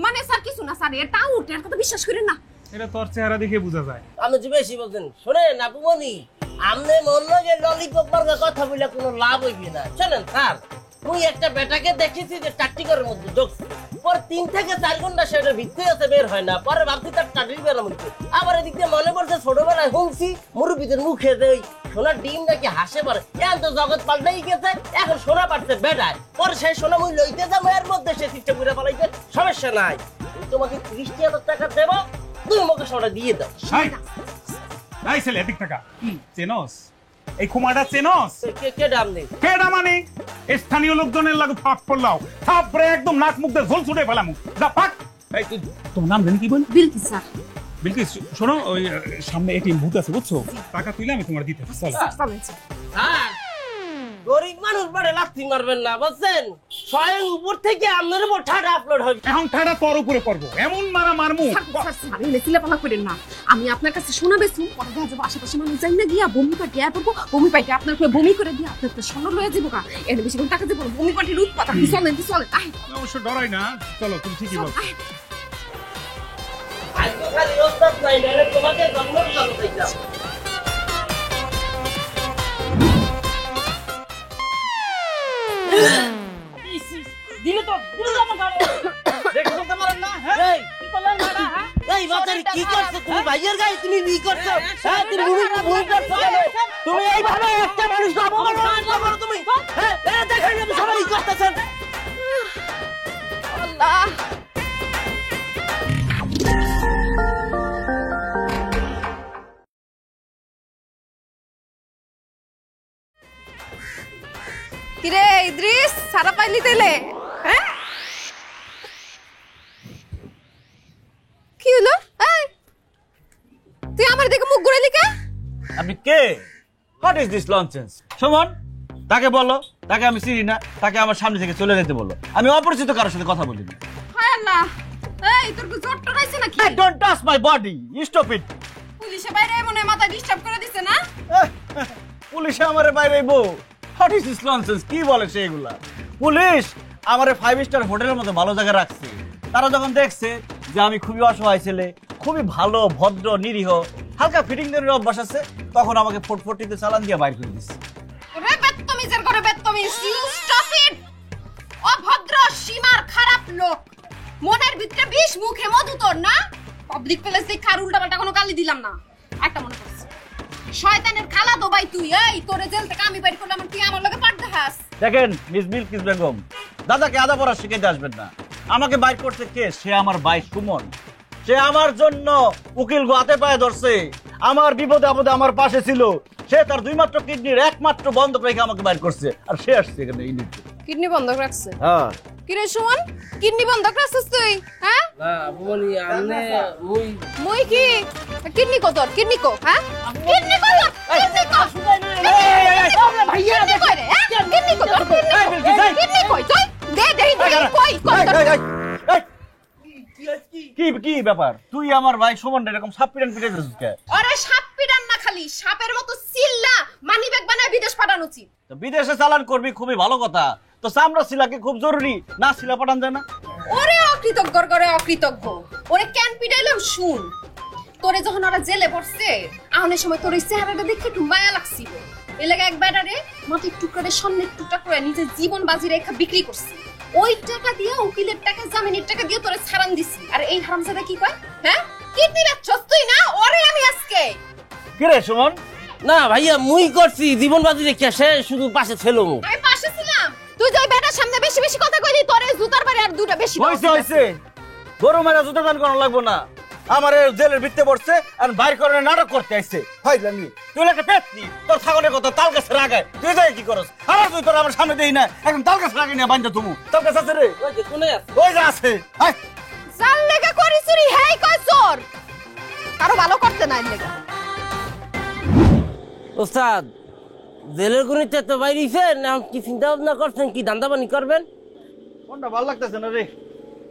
মানে স্যার কিছু না স্যার, এটা উঠে আর কথা বিশ্বাস করেন না। এটা তোর চেহারা দেখে বোঝা যায়। আমি যে বেশি বলছেন শোনেন আপুমনি, আমনে মন লাগে ললিপপ বার্গার কথা বলে কোনো লাভ হইবে না। শোনেন স্যার, মুই একটা বেটাকে দেখেছি যে টাট্টিকরের মধ্যে ঢুকছে, পর 3 থেকে 4 ঘন্টা সেটা ভিতরে আছে, বের হয় না। পরে ভাবছি তার টাটির বেলা মধ্যে। আবার এদিক দিয়ে মনে পড়ছে ছোটবেলায় শুনছি মুরব্বীদের মুখে যে ওই সোনার ডিম নাকি হাসে পারে। এখন তো জগৎ পাল্টাই গেছে, এখন সোনা পাচ্ছে বেটায়। পরে সেই সোনা মুই লইতে যাবো, এর মধ্যে সে চিত্তে পুরে পালাইতে। সমস্যা নাই, তোমাকে 30,000 টাকা দেবো, তুমি আমাকে সোনা দিয়ে দাও। নাই ছেলে, এদিক টাকা চেনস, এই কুমারটা চেনস? কে দাম নেই? কেডা মানে স্থানীয় লোকজনের লাগে ফাঁক পড়লাও, থাপরে একদম নাক মুখ দিয়ে ঝোল ছুটে ফেলামু। যা পাক। এই তোমার নাম জানি কি বল? বিলকিস স্যার। বিলকিস শোনো, ওই সামনে এটিএম বুথ আছে বুঝছো, টাকা তুইলে আমি তোমার দিতে। চলো। স্যার, গরিব মানুষ বাড়ে লাথি মারবেন না, বুঝছেন? স্বয়ং উপর থেকে আপনার উপর ঠাডা আপলোড হবে। এখন ঠাডা তোর উপরে পড়বো, এমন মারা মারমু। লেচিলাপালা করেন না। আমি আপনার কাছে শোনা বেশুন, পরে দেখা যাবো আশেপাশে মানুষ যাই না গিয়া বমি পাটি আয় পড়বো, বমি পাটি আপনার বমি করে দিয়ে আপনার তো স্বর্ণ লয়ে যাবো গা। এর বেশি কোনো টাকা দেবো না, বমি পাটির উৎপাত। আপনি চলেন চলেন। অবশ্য ডরাই না, চলো তুমি ঠিকই বল। আজকে খালি ওস্তাদ নাই, নাহলে তোমাকে জন্ম চাইতাম। দিলে তো দেখতে পারেন না? হ্যাঁ কি করলেন না? এই বাচ্চারি কি করছো তুমি? ভাইয়ের গায়ে তুমি বি করছো? হ্যাঁ তুমি ভুল করছো। তুমি এইভাবে একটা মানুষ অপমান করো তুমি। হ্যাঁ এই দেখেন আপনি সবাই করতেছেন। আল্লাহ, কিরে ইদ্রিস, সারা পাইলি তেলে? হ্যাঁ কি হলো? এই তুই আমার দিকে মুখ ঘুরাইলি কে? আপনি কে? What is this nonsense? Suman, তাকে বলো, তাকে আমি চিনি না, তাকে আমার সামনে থেকে চলে যেতে বলো। আমি অপরিচিত কারোর সাথে কথা বলি না। হায় আল্লাহ, এই তোর কি জ্বর টর আইছে নাকি? Don't touch my body, stop it. পুলিশে বাইরে মনে মাথা ডিস্টার্ব করে দিছে না? পুলিশে আমারে বাইরে বউ। What is this nonsense? কি বলে সে এগুলা? পুলিশ আমারে 5 স্টার হোটেলের মতো ভালো জায়গায় রাখছে, তারা যখন দেখছে যে আমি খুবই অসহায় ছেলে, খুবই ভালো ভদ্র নিরীহ, হালকা ফিটিং দেওয়ার অভ্যাস আছে, তখন আমাকে ফটফটিতে চালান দিয়ে বাইর করে দিচ্ছে। রে বেত্তমিজের করে বেত্তমিজ, ইউ স্টপ ইট। অভদ্র সীমার খারাপ লোক, মনের ভিতরে বিষ মুখে মধু তোর না। পাবলিক প্লেস দেখে আর উল্টাপাল্টা কোনো গালি দিলাম না। একটা মনে করছি, শয়তানের খালা দোবাই তুই, এই তোরে জেল থেকে আমি বাইর করলাম, তুই আমার লগে পাঠ দেখাস। দেখেন মিস বিলকিস বেগম, দাদাকে আদা পড়া শিখাইতে আসবেন না। আমাকে বাইর করতে কে? সে আমার ভাই সুমন। সে আমার জন্য উকিল হাতে পায়ে ধরছে, আমার বিপদে আপদে আমার পাশে ছিল। সে তার 2 মাত্র কিডনির একমাত্র বন্ধক রেখে আমাকে বাইর করছে, আর সে আসছে এখানে ইউনিট। কিডনি বন্ধক রাখছে? হ্যাঁ। কি রে সুমন, কিডনি বন্ধক রাখছিস তুই? হ্যাঁ না বলি আমনে মুই কি কিডনি কো তোর? কিডনি কো? হ্যাঁ কিডনি কো তোর? কিডনি কো? ভাইয়া কই রে? কিডনি কো তোর? কিডনি কই তুই? দে কই কই তোর? কি কি ব্যাপার? তুই আমার ভাই সুমন এরকম সাপ পিটান পিটাই দিছিস কে? আরে সাপ পিটান না, খালি সাপের মতো সিল্লা মানিব্যাগ বানায় বিদেশ পাঠানো উচিত। তো বিদেশে চালান করবি, খুবই ভালো কথা। তো চামড়া শিলাকে খুব জরুরি, না শিলা পাঠান যায় না? ওরে অকৃতজ্ঞর করে অকৃতজ্ঞ, ওরে কেন পিটাইলাম শুন। তোরে যখন ওরা জেলে পড়ছে, আহনের সময় তোর এই চেহারাটা দেখে একটু মায়া লাগছিল। এ লাগে এক ব্যাটারে মাটির টুকরারে স্বর্ণের টুকরা করে নিজের জীবন বাজি রেখা বিক্রি করছে। ওই টাকা দিয়ে, উকিলের টাকা, জামিনের টাকা দিয়ে তোরে ছাড়ান দিছি। আর এই হারামজাদা কি কয়? হ্যাঁ কিডনি বেচছস তুই না? ওরে আমি আজকে কি রে সুমন? না ভাইয়া মুই করছি জীবন বাজি রেখে, সে শুধু পাশে ছিল। আমি পাশে ছিলাম, তুই যাই বেটার সামনে বেশি বেশি কথা কইলি, তোরে জুতার বাড়ি আর দুটো বেশি হইছে হইছে, গরু মেরা জুতা দান করা লাগবো না। আমার জেলের ভিতরে পড়ছে আর বাইর করে নাটক করতে আইছে। ভাই জানি তুই একটা পেটনি, তোর ছাগলের কথা তাল গাছে রাগায়, তুই যাই কি করস? আর তুই তোর আমার সামনে দেই না, একদম তাল গাছে রাগাই না বান্ধা তুমি। তাল গাছ আছে রে, ওই যে কোনে আছে? ওই যে আছে। হাই জাল লেগা করি চুরি, হেই কয় চোর। কারো ভালো করতে নাই লেগা। ওস্তাদ জেলের গুনিতে তো বাইরেছে না, কি চিন্তা ভাবনা করছেন, কি ধান্দা বানি করবেন? কোনটা ভালো লাগতেছে না রে?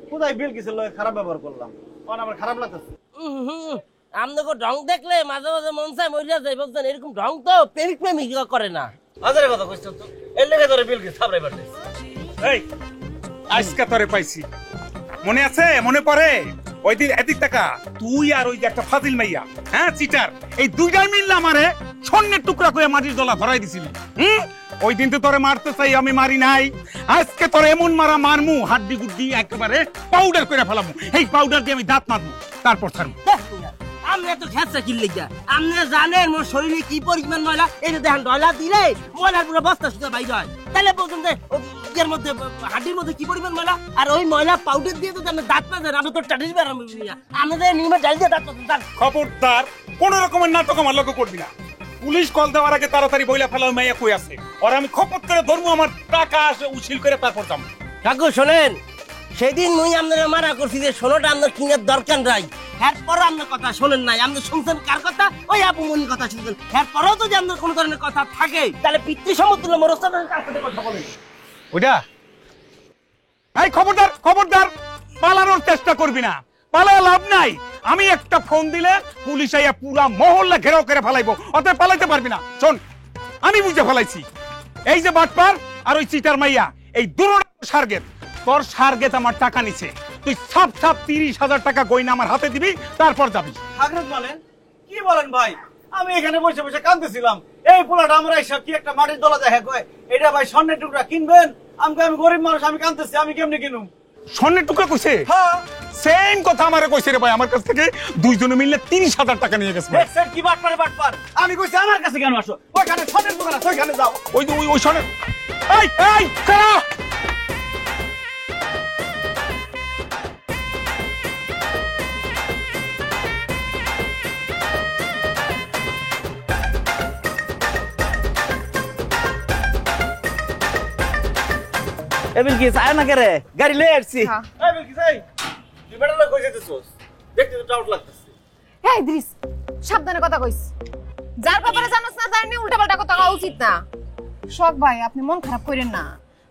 কোথায় বিল কিছু খারাপ ব্যবহার করলাম, কোন আমার খারাপ লাগতেছে। আপনাকে ঢং দেখলে মাঝে মাঝে মন চায় মরিয়া যায়, বলছেন এরকম ঢং তো প্রেমিক প্রেমিকা করে না। হাজারে কথা কইছ তো, এর লেগে ধরে বিল কিছু সাবরাই পারছিস। এই আজকে তোরে পাইছি, মনে আছে? মনে পড়ে ওই দিন এদিক টাকা তুই আর ওই যে একটা ফাজিল মাইয়া, হ্যাঁ চিটার, এই দুইটাই মিললে আমারে স্বর্ণের টুকরা করে মাটির দলা ধরাই দিছিলি। ওই দিন তো তোরে মারতে চাই, আমি মারি নাই। আজকে তোর এমন মারা মারমু, হাড্ডি গুড্ডি একেবারে পাউডার করে ফেলামু। এই পাউডার দিয়ে আমি দাঁত মারবো, তারপর ছাড়বো। আপনি এত খেঁচা কিনলে গা, আপনি জানেন মোর শরীরে কি পরিমাণ ময়লা? এই যে দেখেন ডয়লা দিলে ময়লার পুরো বস্তা সুতা বাইর হয়, তাহলে বলছেন যে এর মধ্যে হাড্ডির মধ্যে কি পরিমাণ ময়লা? আর ওই ময়লা পাউডার দিয়ে তো আপনি দাঁত মাজেন, আমি তো টাটিস বেড়াম। আমাদের নিয়মে ডাল দিয়ে দাঁত মাজেন। খবরদার কোন রকমের নাটক আমার লক্ষ্য করবি না। পুলিশ কল দেওয়ার আগে তাড়াতাড়ি বইলা ফেলার মাইয়া কই আছে, আর আমি খপত করে ধরবো, আমার টাকা আসে উছিল করে তারপর যাবো। কাকু শোনেন, সেদিন মুই আপনারা মারা করছি যে ষোলোটা আপনার কিনার দরকার নাই, এরপরও আপনার কথা শোনেন নাই। আপনি শুনছেন কার কথা? ওই আপু মনির কথা শুনছেন। এরপরেও যদি আপনার কোনো ধরনের কথা থাকে, তাহলে পিতৃ সমতুল্য মোর ওস্তাদের কার সাথে কথা বলেন। ওইটা এই খবরদার খবরদার, পালানোর চেষ্টা করবি না, পালায় লাভ নাই। আমি একটা ফোন দিলে পুলিশ আইয়া পুরা মহল্লা ঘেরাও করে ফেলাইবো, অতএব পালাইতে পারবি না। শোন, আমি বুঝে ফেলাইছি, এই যে বাটপার আর ওই চিটার মাইয়া, এই দুটো সার্গেত, তোর সার্গেত আমার টাকা নিছে। তুই সাপ সাপ 30,000 টাকা গয়না আমার হাতে দিবি, তারপর যাবি। হাগরত বলেন কি বলেন ভাই? আমি এখানে বসে বসে কাঁদতেছিলাম, এই পোলাটা আমরা এসব কি একটা মাটির দলা দেখে কয় এটা ভাই স্বর্ণের টুকরা কিনবেন। আমি গরিব মানুষ, আমি কাঁদতেছি, আমি কেমনে কিনুম? স্বর্ণের টুকরা কইছে? হ্যাঁ সেম কথা আমারে কইছে রে ভাই, আমার কাছ থেকে দুইজনে মিললে 30,000 টাকা নিয়ে গেছে। দেখছেন কি বাটপারে বাটপার? আমি কইছি আমার কাছে কেন আসো? ওইখানে স্বর্ণের দোকান আছে, ওইখানে যাও। ওই যে ওই স্বর্ণের, এই এই কারা? এবিল কি আয় না করে গাড়ি লয়ে আসছি। এবিল কি যাই তুই বেটা লোক কই যেতেছস? দেখতে তো ডাউট লাগতেছে। এই দ্রিস, সাবধানে কথা কইস। যার ব্যাপারে জানোস না জানি উল্টাপাল্টা কথা কওয়া উচিত না। শখ ভাই, আপনি মন খারাপ করেন না।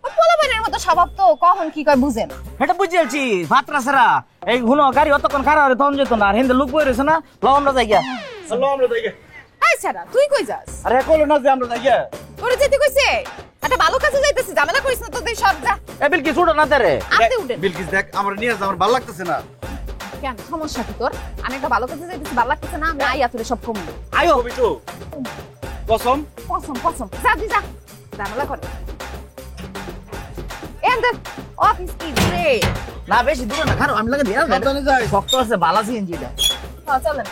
ওই পোলাপানের মতো স্বভাব তো, কখন কি কয় বুঝে না। এটা বুঝিয়েছি ভাতরা সারা এই হুনো গাড়ি অতক্ষণ খারাপ হলে তখন যেত না। আর হিন্দে লুক বই রয়েছে না, ল আমরা যাই গিয়া। ল আমরা যাই গিয়া। এই ছাড়া তুই কই যাস? আরে কইলো না যে আমরা যাই গিয়া। তোরে যেতে কইছে? একটা ভালো কাজে যাইতেছিস, ঝামেলা করিস না তো, তুই সব যা। এ বিলকিস উঠো না তেরে আপনি উঠেন। বিলকিস দেখ আমার নিয়ে যা আমার ভালো লাগতেছে না। কেন সমস্যা কি তোর? আমি একটা ভালো কাজে যাইতেছি, ভালো লাগতেছে না, আমি আইয়া তোরে সব কমবো। আয়ো কবি তো কসম কসম কসম, যা দি যা, ঝামেলা করে। এন্ড অফিস কি রে? না বেশি দূরে না, খারাপ আমি লাগে দিয়া সাবধানে যাই। শক্ত আছে বালা সিএনজিটা। হ্যাঁ চলেন।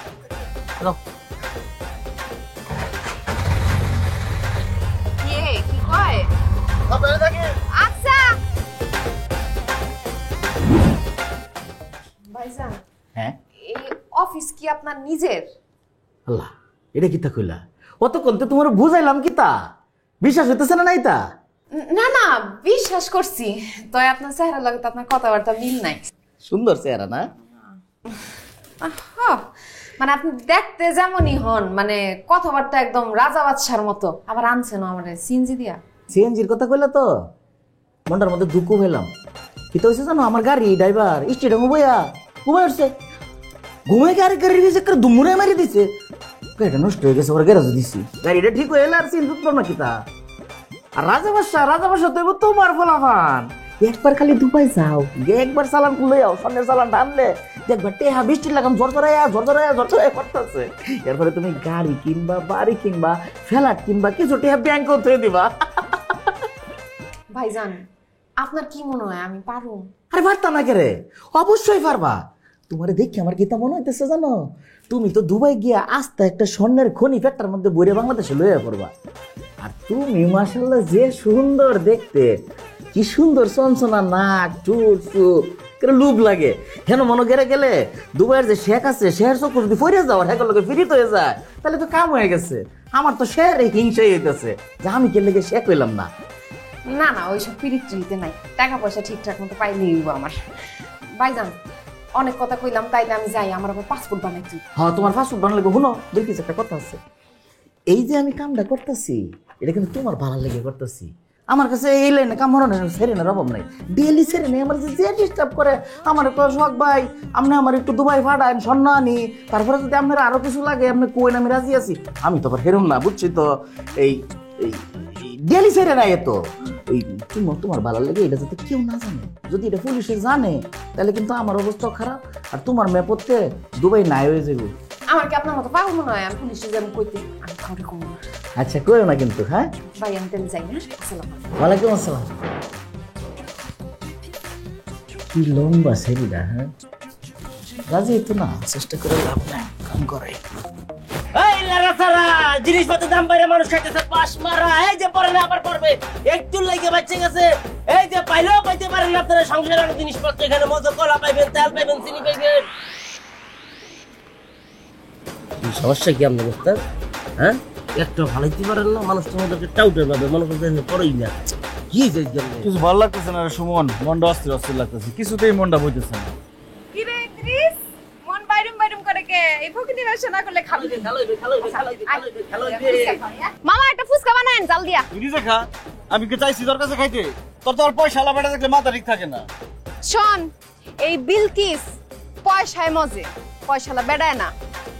কি কয়? সাবধানে থাকি। আচ্ছা ভাইজান, হ্যাঁ এই অফিস কি আপনার নিজের? আল্লাহ এটা কিতা কইলা? অতক্ষণ তো তোমার বুঝাইলাম কিতা, বিশ্বাস হইতেছে না নাই তা? না না, বিশ্বাস করছি, তো আপনার চেহারা লাগে তো আপনার কথাবার্তা মিল নাই। সুন্দর চেহারা না? মানে আপনি দেখতে যেমনই হন, মানে কথাবার্তা একদম রাজা বাদশার মতো। আবার আনছেন আমার সিনজি দিয়া। সিএনজির কথা কইলা তো মনটার মধ্যে দুঃখ হইলাম। কি তো হয়েছে জানো, আমার গাড়ি ড্রাইভার স্টেডিয়াম ঘুমাই উঠছে, ঘুমাই গাড়ি গেছে দুমুরে মারি দিছে, গাড়িটা নষ্ট হয়ে গেছে, ওর গ্যারেজে দিছি, গাড়িটা ঠিক হয়ে এলো আর সিন উঠলো না কিতা। আর রাজা বাদশা তো এবার তোমার ফলাফান। একবার খালি দুবাই যাও, একবার চালান খুলে যাও, স্বর্ণের চালান টানলে দেখবা টেহা বৃষ্টির লাগাম ঝড় করতেছে। এরপরে তুমি গাড়ি কিনবা, বাড়ি কিনবা, ফ্ল্যাট কিনবা, কিছু টেহা ব্যাংক ধরে দিবা। ভাইজান আপনার কি মনে হয় আমি পারবো? আরে পারতা না কেরে, অবশ্যই পারবা। তোমারে দেখি আমার গীতা মনে হইতেছে জানো, তুমি তো দুবাই গিয়া আস্তে একটা স্বর্ণের খনি ফ্যাক্টর মধ্যে বইরে বাংলাদেশে লইয়া পড়বা। আর তুমি মাশাআল্লাহ যে সুন্দর দেখতে, কি সুন্দর চঞ্চনা নাক, চুল চুপ করে লুভ লাগে। হেন মনে গেলে দুবাইয়ের যে শেখ আছে, শের চোখ যদি ফিরে যাও আর হেকর লোকে ফিরিত হয়ে যায়, তাহলে তো কাম হয়ে গেছে। আমার তো শের হিংসাই হইতেছে যে আমি কে লেগে শেখ হইলাম না। না না, ওইসব পিরিত নাই, টাকা পয়সা ঠিকঠাক মতো পাইলেই হইব আমার। ভাইজান অনেক কথা কইলাম, তাইলে আমি যাই, আমার আবার পাসপোর্ট বানাইছি। হ্যাঁ তোমার পাসপোর্ট বানালে শুনো দেখিস একটা কথা আছে, এই যে আমি কামটা করতেছি এটা কিন্তু তোমার ভালো লেগে করতেছি। আমার কাছে এই লাইনে কাম হরানোর সেরেনের অভাব নাই, ডেলি সেরেনে আমার যে ডিস্টার্ব করে আমার শখ ভাই আপনি আমার একটু দুবাই ফাটান, স্বর্ণ আনি, তারপরে যদি আপনার আরো কিছু লাগে আপনি কোয়েন আমি রাজি আছি। আমি তো আবার হেরুম না, বুঝছি তো, এই ডেলি সেরে নাই এত ওই তোমার ভালো লাগে এটা যাতে কেউ না জানে। যদি এটা পুলিশে জানে তাহলে কিন্তু আমার অবস্থা খারাপ, আর তোমার মেয়ে পড়তে দুবাই নাই হয়ে যাবো। আমার কি আপনার মতো পাগল মনে হয় আমি পুলিশে যেমন কইতে? আমি কাউকে কম না। আচ্ছা কইও না কিন্তু। হ্যাঁ ভাই আমি তাহলে যাই, হ্যাঁ আসসালাম। ওয়ালাইকুম আসসালাম। কি লম্বা শরীরটা, হ্যাঁ রাজি তো না, চেষ্টা করে লাভ নাই, কাম করে। এই লারাসারা জিনিসপত্রের দাম বাইরে মানুষ খাইতেছে পাশ মারা, এই যে পরে না আবার পড়বে, একটু লাগে বাচ্চা গেছে, এই যে পাইলেও পাইতে পারেন না আপনারা সংসারের জিনিসপত্র, এখানে মজা কলা পাইবেন, তেল পাইবেন, চিনি পাইবেন। সমস্যা কি আপনার বুঝতে? হ্যাঁ একটু ভালাইতে পারেন না, মানুষ তোমাদেরকে টাউটে পাবে, মনে করতে পড়েই না। কি কিছু ভালো লাগতেছে না রে সুমন, মনটা অস্থির লাগতেছে, কিছুতেই মনটা বইতেছে না। কি রে ক্রিস, মন বাইরুম করে কে? এই ফকিনি ব্যবসা না করলে খাবে। মামা একটা ফুচকা বানায়েন জাল দিয়া। তুই নিজে খা, আমি কি চাইছি তোর কাছে খাইতে? তোর তো আর পয়সা লাগাটা দেখলে মাথা ঠিক থাকে না। শোন, এই বিলকিস পয়সায় মজে, পয়সালা বেড়ায় না।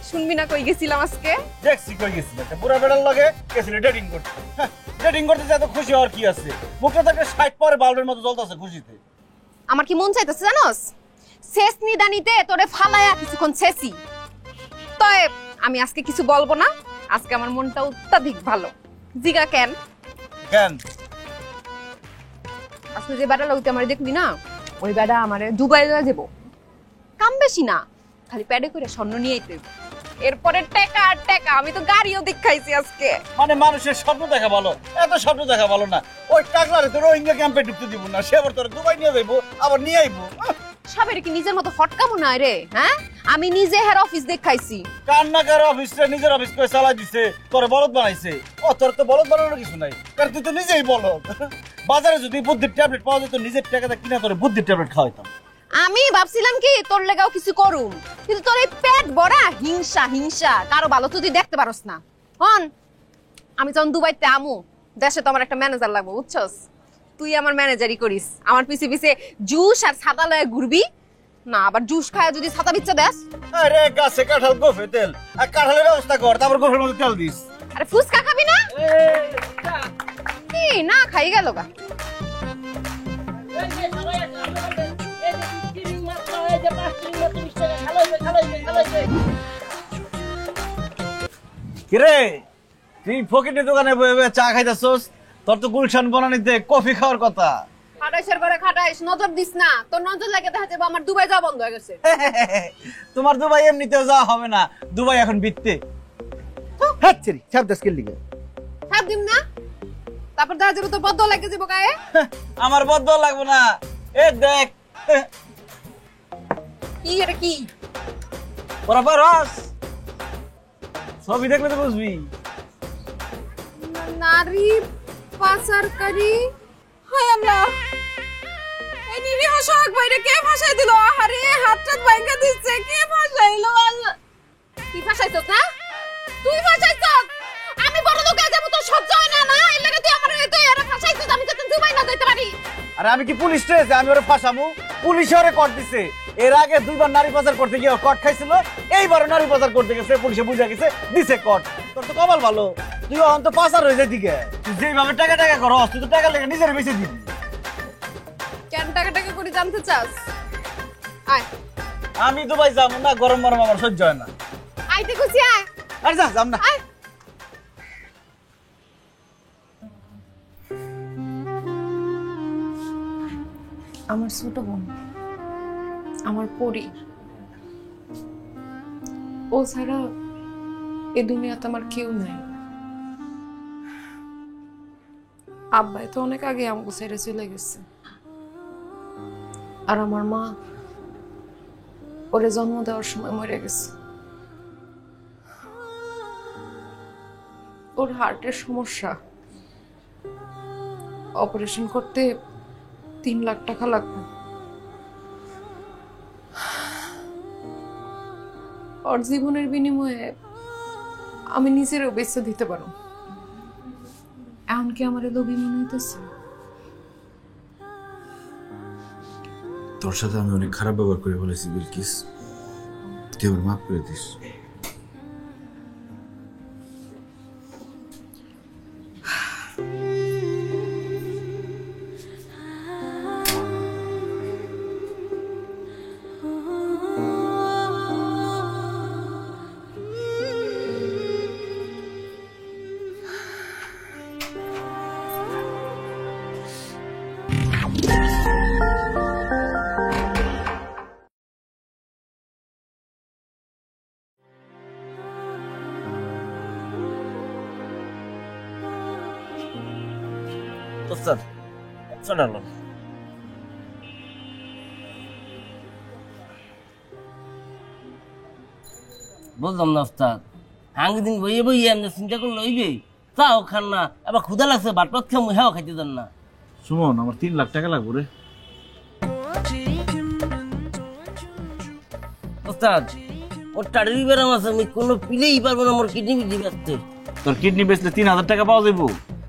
শুনবি না কই গেছিলাম আজকে? দেখছি কই গেছি, একটা বুড়া বেড়ার লাগে গেছিলে ডেটিং করতে। ডেটিং করতে যা তো খুশি হওয়ার কি আছে, মুখটা তো একটা 60 পরে বাল্বের মতো জ্বলতেছে খুশিতে। আমার কি মন চাইতেছে জানোস, শেষ নিদানিতে তোরে ফালায়া কিছুক্ষণ শেষি। তবে আমি আজকে কিছু বলবো না, আজকে আমার মনটা অত্যাধিক ভালো। জিগা কেন? কেন? আজকে যে বেড়া লগতে আমার দেখবি না, ওই বেড়া আমারে দুবাই লয়ে যাবো। কাম বেশি না, খালি প্যাডে করে স্বর্ণ নিয়ে আইতে, এরপরে টাকা আর টাকা। আমি তো গাড়িও দেখাইছি আজকে। মানে মানুষের স্বপ্ন দেখা ভালো, এত স্বপ্ন দেখা ভালো না। ওই টাকলারে তো রোহিঙ্গা ক্যাম্পে ঢুকতে দিব না, সে আবার তোর দুবাই নিয়ে যাইবো, আবার নিয়ে আইবো। সবের কি নিজের মতো ফটকা মনে হয় রে? হ্যাঁ আমি নিজে হের অফিস দেখাইছি। কান্নাকার অফিসটা নিজের অফিস করে চালাই দিছে, তোর বলদ বানাইছে। ও তোর তো বলদ বানানোর কিছু নাই, কারণ তুই তো নিজেই বলদ। বাজারে যদি বুদ্ধির ট্যাবলেট পাওয়া যেত, নিজের টাকাটা কিনা তোর বুদ্ধির ট্যাবলেট খাওয়াইতাম। আমি ভাবছিলাম কি তোর লেগাও কিছু করুম, কিন্তু তোর এই পেট ভরা হিংসা হিংসা, কারো ভালো তুই দেখতে পারস না। হন আমি যখন দুবাইতে আমু, দেশে তো আমার একটা ম্যানেজার লাগবে, বুঝছস? তুই আমার ম্যানেজারই করিস, আমার পিছে পিছে জুস আর ছাতা লয়ে ঘুরবি না, আবার জুস খায় যদি ছাতা বিচ্ছা দেস। আরে গাছে কাঁঠাল গোফে তেল, আর কাঁঠালের ব্যবস্থা কর, তারপর গোফের মধ্যে তেল দিস। আরে ফুচকা খাবি না? কি না খাই গেল গা। কিরে তুই ফকিটের দোকানে বসে বসে চা খাইতেছস, তোর তো গুলশান বনানীতে কফি খাওয়ার কথা। খাটাইছের পরে খাটাইস, নজর দিস না, তোর নজর লাগে দেখা যাবে আমার দুবাই যাওয়া বন্ধ হয়ে গেছে। তোমার দুবাই এমনিতেও যাওয়া হবে না, দুবাই এখন বিত্তে। হ্যাঁ চেরি ছাপ দাস কে লিগে ছাপ দিম না, তারপর দেখা যাবে তোর বদ্ধ লাগে যাবো গায়ে। আমার বদ্ধ লাগবে না। এ দেখ কি এটা কি বরাবর রস ছবি দেখলে তো বুঝবি। নারী পাচারকারী, হায় আল্লাহ, এই নিরীহ সোহাগ ভাইরে কে ফাঁসাই দিল? আরে হাতটা ভাঙা দিচ্ছে, কে ফাঁসাইলো? আল্লাহ, তুই ফাঁসাইছস না? তুই ফাঁসাইছস? আমি বড় লোক হয়ে যাবো, তোর সহ্য হয় না? না এর লাগে তুই আমার তুই এরা ফাঁসাইছস, আমি যাতে দুবাই না যাইতে পারি। আরে আমি কি পুলিশ রেছে আমি ওরে ফাঁসামু? পুলিশ ওরে কট দিছে। এর আগে দুইবার নারী পাচার করতে গিয়ে কট খাইছিল, এইবারও নারী পাচার করতে গেছে, পুলিশে বুঝা গেছে দিছে কট। তোর তো কপাল ভালো, তুই অন্ত পাচার হয়ে যায় দিকে। তুই যেভাবে টাকা টাকা করস, তুই তো টাকা লেগে নিজের বেঁচে দিবি। কেন টাকা টাকা করে জানতে চাস? আয় আমি দুবাই যাবো না, গরম গরম আমার সহ্য হয় না। আইতে খুশি আয়। আরে যা যাম না। আয় আমার ছোট বোন, আমার পরি, ও ছাড়া এ দুনিয়াতে আমার কেউ নাই। আব্বাই তো অনেক আগে আমাকে ছেড়ে চলে গেছে, আর আমার মা ওরে জন্ম দেওয়ার সময় মরে গেছে। ওর হার্টের সমস্যা, অপারেশন করতে 3 লাখ টাকা লাগবে। ওর জীবনের বিনিময়ে আমি নিজেরও বেঁচে দিতে পারো। এমনকি আমার লোভী মনে হইতেছে। তোর সাথে আমি অনেক খারাপ ব্যবহার করে বলেছি বিলকিস, তুই আমার মাফ করে দিস। ওস্তাদ চলো বুঝলাম না ওস্তাদ, হাঙ্গি দিন বইয়ে বইয়ে আমরা চিন্তা করলে হইবে, চাও খান না, আবার ক্ষুদা লাগছে বাটপাত খেয়ে মুহাও খাইতে দেন না। সুমন আমার 3 লাখ টাকা লাগবে রে। ওস্তাদ ওর টাড়ি বেরাম আছে, আমি কোনো পিলেই পারবো না আমার কিডনি বিডনি বেচতে। তোর কিডনি বেচলে 3000 টাকা পাওয়া যাবো।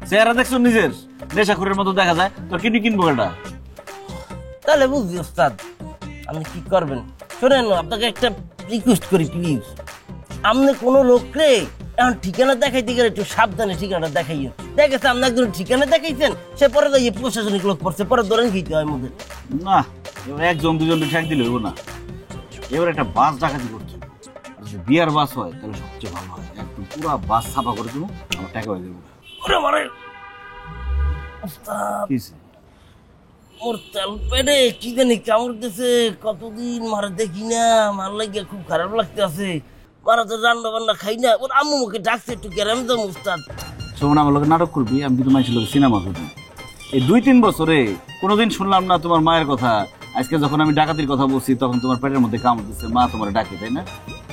চেহারা দেখছো নিজের, নেশাখোরের মতো দেখা যায়, তোর কিডনি কিনবো এটা। তাহলে বুঝছি ওস্তাদ আপনি কি করবেন, শোনেন আপনাকে একটা রিকোয়েস্ট করি প্লিজ, আপনি কোনো লোকরে এখন ঠিকানা দেখাইতে গেলে একটু সাবধানে ঠিকানা দেখাইয়েন। দেখেছে আপনি একজন ঠিকানা দেখাইছেন, সে পরে যাই প্রশাসনিক লোক পড়ছে, পরে ধরেন খেতে হয় মধ্যে না। এবার 1 2 জন ঠেক দিলে হইব না, এবার একটা বাস ডাকাতি করছে। যদি বিয়ার বাস হয় তাহলে সবচেয়ে ভালো হয়, একদম পুরো বাস ছাপা করে দেবো, আমার টাকা হয়ে যাবো। ওরে মারে ওস্তাদ, ওর তেল পেটে কি জানি কামড় দিতেছে, কতদিন মারা দেখি না, মার লাগিয়া খুব খারাপ লাগতে আছে। মারা তো রান্না বান্না খাই না, ওর আম্মু মুখে ডাকছে একটু গ্যারাম দাম ওস্তাদ। শোন আমার লোক নাটক করবি, আমি কিন্তু মানুষের লোক সিনেমা করবি। এই 2-3 বছরে কোনোদিন শুনলাম না তোমার মায়ের কথা। আজকে যখন আমি ডাকাতির কথা বলছি তখন তোমার পেটের মধ্যে কামড় দিচ্ছে, মা তোমার ডাকে, তাই না?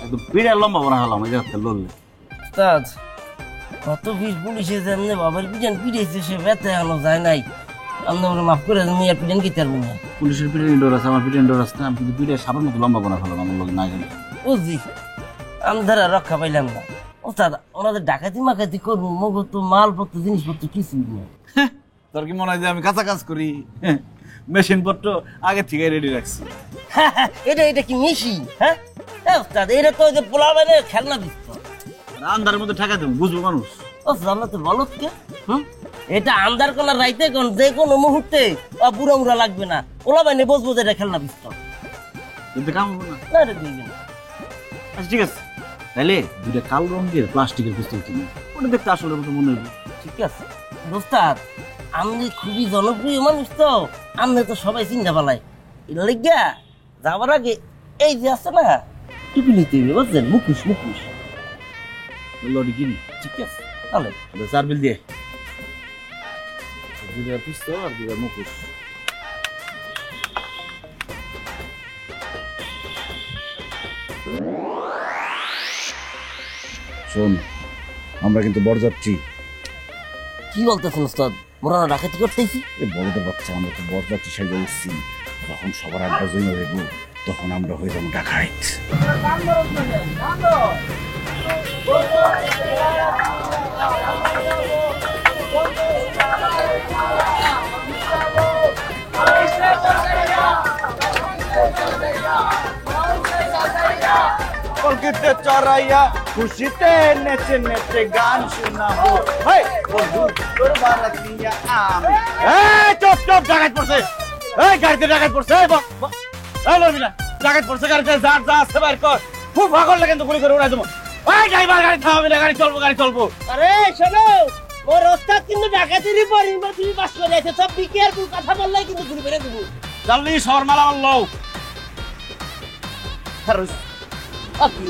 একদম পিড়া লম্বা বড় হলাম এই জায়গাতে লড়লে। ওস্তাদ কত পুলিশে যেমনি বাবার পিছন পিড়েছে, সে ব্যথা এখনো যায় নাই। আপনি ওরা মাফ করে দেন, আর পিছন খেতে পারবো না। পুলিশের পিঠে ডোর আছে, আমার পিঠে ডোর আছে না, আমি কিন্তু পিঠে সাবার মতো লম্বা বনা ফেলাম আমার লোক না জানি। বুঝছি আমি ধরা রক্ষা পাইলাম না ওস্তাদ, ওনাদের ডাকাতি মাকাতি করবো, মগো তো মালপত্র জিনিসপত্র কিছুই নেই। তোর কি মনে হয় যে আমি কাঁচা কাজ করি? মেশিন পত্র আগে থেকে রেডি রাখছি। এটা কি মেশিন? হ্যাঁ ওস্তাদ, এটা তো যে পোলা মানে খেলনা দিচ্ছ, আন্ধারের মধ্যে টাকা দেবো, বুঝবো মানুষ। ওস্তাদ আমরা তো বলত কে, এটা আন্ধার কোন রাইতে কোন যে কোনো মুহূর্তে বুড়া মুড়া লাগবে না, ওলা বাইনে বসবো যে এটা খেলনা দিচ্ছ, কিন্তু কাম হবে না। না রে দিবে না। আচ্ছা ঠিক আছে, তাইলে দুইটা কালো রঙের প্লাস্টিকের পিস্তল কিনি, ওটা দেখতে আসলে মতো মনে হবে। ঠিক আছে দোস্তাদ, আমি খুবই জনপ্রিয় মানুষ তো, আমি তো সবাই চিন্তা পালাই। এটা লেগা যাবার আগে এই যে আছে না টুপি নিতে হবে, বুঝছেন? মুখোশ মুখোশ লড়ি কিনি। ঠিক আছে তাহলে 4 বিল দিয়ে দুইটা পিস্তল আর দুইটা মুখোশ। শোন, আমরা কিন্তু বরযাত্রী। কি বলতেছেন ওস্তাদ? মোরা ডাকাতি করতেছি? এই বড়দের বাচ্চা, আমরা তো বরযাত্রী সাইজে উঠছি। যখন সবার আড্ডা জমে দেব, তখন আমরা হয়ে যাবো ডাকাইত। কলকিতে চড়াইয়া খুশিতে নেচে নেচে গান শোনাবো। বন্ধু তোর বারাতিয়া আমি। চুপ চুপ, ডাকাত পড়ছে। গাড়িতে ডাকাত পড়ছে। লড়বি না, ডাকাত পড়ছে গাড়িতে। যা যা আছে বাইর কর। খুব ভাগল লাগে কিন্তু গুলি করে উড়াই দেবো। ড্রাইভার, গাড়ি থামাবি না, গাড়ি চলবো, গাড়ি চলবো। আরে শোনো, ওর ওস্তাদ কিন্তু ডাকাতিরই পরিমাণ তুমি পাস করে আছে, সব বিকেয়ারফুল কথা বললেই কিন্তু গুলি করে দেবো। জানলি শহর মালা মারলো।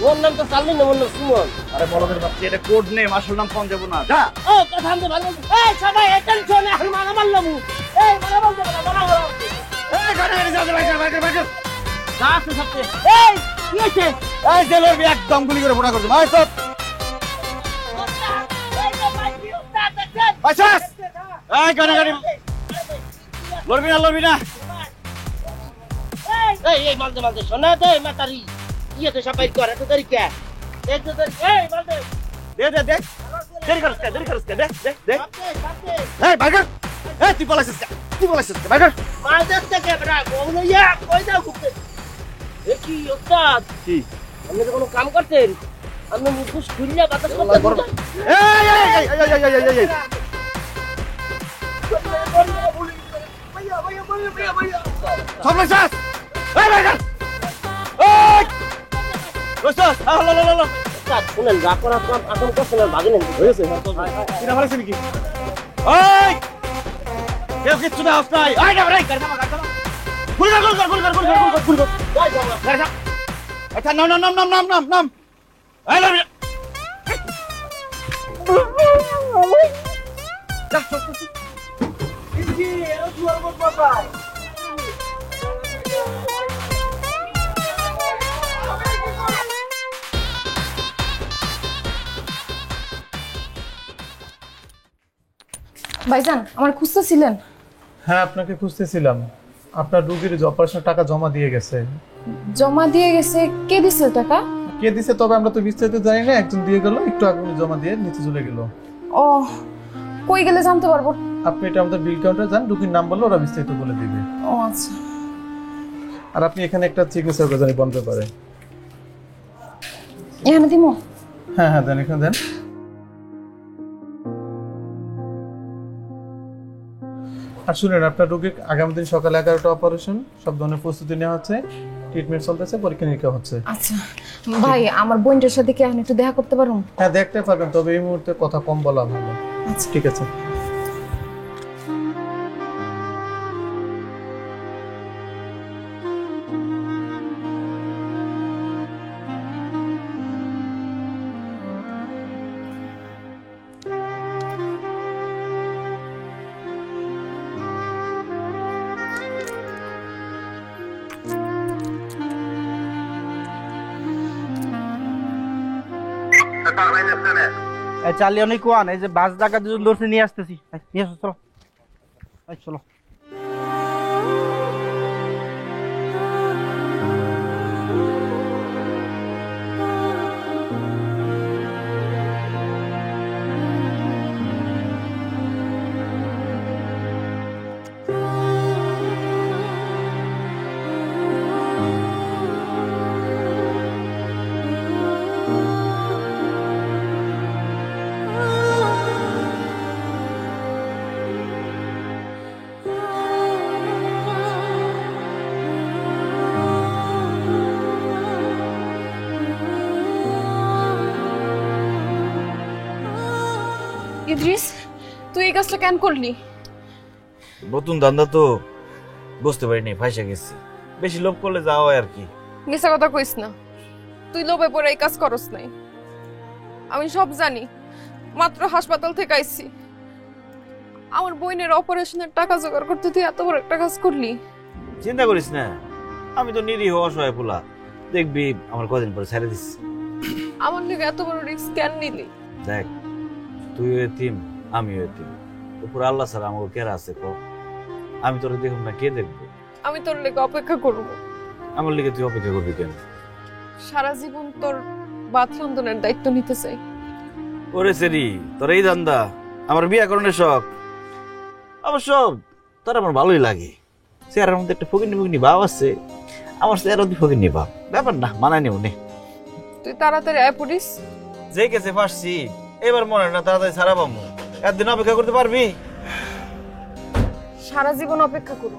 ওর নাম তো চালনি না, ওর নাম সুমন। আরে বলদের বাচ্চা, এটা কোড নেম, আসল নাম কোন যাবো না। যা। ও কথা আমি ভালো। এই সবাই অ্যাটেনশন, এখন মারা মারলাম। এই মারা বলতে না, মারা মারা। এই গাড়ি গাড়ি যাও, বাইক বাইক বাইক। যা আছে সবতে। এই কি হইছে? এই যে লড়বি, একদম গুলি করে ফোটা করছে। ভাই সব আচ্ছা। এই গাড়ি গাড়ি লড়বি না, লড়বি না। এই মালতে মালতে শোনা তো, এই মাতারি ইয়েতে সবাই করে এত তারিখে। এই তো তারিখ, এই মালতে দে দে দে। দেরি করছ কে, দেরি করছ কে? দে দে দে। এই বাইক। এই তুই বলাইছিস কে? তুই বলাইছিস কে? বাইক। মালতে থেকে বড়া গোল ইয়া কই দাও খুবতে। এ কি ওস্তাদ? কি? আপনি তো কোনো কাম করতেন? আপনি মুখোশ খুললে বাতাস করতে। এই এই এই এই এই এই। সব লাইছাস? এই বাইক। এই রোস্টাস, লো লো লো লো। ওস্তাদ শুনেন, যা করার কাম এখন করছেন আর ভাগেন হয়েছে। কিনা মারছিস নাকি? এই কেউ কিচ্ছু না হাস নাই। এই গাড়ি গাড়ি নামা, গাড়ি নামা। গুলি কর, গুলি কর, গুলি কর, গুলি কর, গুলি কর। গাড়ি নামা। আচ্ছা নাম নাম নাম নাম নাম নাম নাম। এই লড়বি না। ইজি এর দুয়ার মত বাবাই। ভাইজান, আমার খুঁজতেছিলেন? হ্যাঁ, আপনাকে খুঁজতেছিলাম। আপনার রুগীর যে অপারেশনের টাকা জমা দিয়ে গেছে। জমা দিয়ে গেছে? কে দিছে টাকা? কে দিছে তবে আমরা তো বিস্তারিত জানি না, একজন দিয়ে গেল, একটু আগে জমা দিয়ে নিচে চলে গেল। ও, কই গেলে জানতে পারবো? আপনি এটা আমাদের বিল কাউন্টারে যান, রুগীর নাম বললে ওরা বিস্তারিত বলে দিবে। ও আচ্ছা। আর আপনি এখানে একটা সিগনেচার করে জানি বন্ধ পারে। এখানে দিমু? হ্যাঁ হ্যাঁ, দেন, এখানে দেন। আর শুনেন, আপনার রোগীর আগামী দিন সকালে 11টা অপারেশন, সব ধরনের প্রস্তুতি নেওয়া হচ্ছে, ট্রিটমেন্ট চলতেছে, পরীক্ষা নিরীক্ষা হচ্ছে। আচ্ছা ভাই, আমার বোনটার সাথে কি এখন একটু দেখা করতে পারুন? হ্যাঁ, দেখতে পারবেন, তবে এই মুহূর্তে কথা কম বলা ভালো। আচ্ছা ঠিক আছে। চার্লি অনেক কোয়ান, এই যে বাস ডাকা দুজন ধরতে নিয়ে আসতেছি। নিয়ে আসো, চলো চলো। ইদ্রিস তুই এই কাজটা কেন করলি? নতুন ধান্দা তো বুঝতে পারিনি, ফাইসা গেছি। বেশি লোভ করলে যাওয়া হয় আর কি। মিথ্যা কথা কইস না, তুই লোভে পড়ে এই কাজ করস নাই। আমি সব জানি, মাত্র হাসপাতাল থেকে আইছি। আমার বোনের অপারেশনের টাকা জোগাড় করতে তুই এত বড় একটা কাজ করলি। চিন্তা করিস না, আমি তো নিরীহ অসহায় পোলা, দেখবি আমার কদিন পরে ছেড়ে দিস। আমার লিগে এত বড় রিস্ক কেন নিলি? দেখ, তুই এতিম, আমিও এতিম, উপর আল্লাহ ছাড়া আমাকে কেরা আছে ক? আমি তোর দেখুন না, কে দেখবো? আমি তোর লেগে অপেক্ষা করব। আমার লিগে তুই অপেক্ষা করবি কেন? সারা জীবন তোর ভাত রান্ধনের দায়িত্ব নিতে চাই। ওরে সেরি, তোর এই ধান্দা, আমার বিয়া করণের শখ। অবশ্য তোর আমার ভালোই লাগে, চেহারার মধ্যে একটা ফকিনি ভাব আছে। আমার চেহারা তুই ফকিনি ভাব, ব্যাপার না, মানায় নেব নে। তুই তাড়াতাড়ি আয় পড়িস। যে কেসে ফাঁসছি এবার মনে না তাড়াতাড়ি ছাড়া পাবো। একদিন অপেক্ষা করতে পারবি? সারা জীবন অপেক্ষা করব।